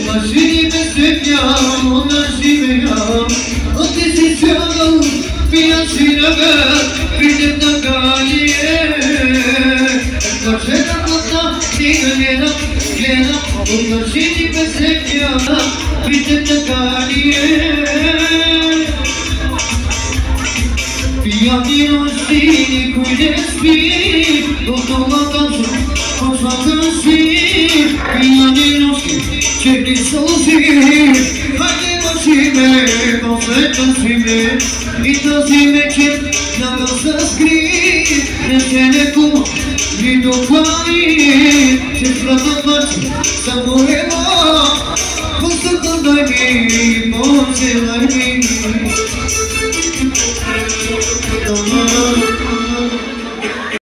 Машини без светля, на живея, от изисяга, пияси ръга, видят на галие. Кожена коса, стига гледа, от машини без светля, видят на галие. Пияни нощи, никой не спи, от това танцу, почваха си. Пияни нощи, черни сълзи, хайде мъжиме, посветна си ме. И тази вечер нага се скри, не се лекува, ни доклани. Сестрата плаче, само ела, пустата дай ми поцела.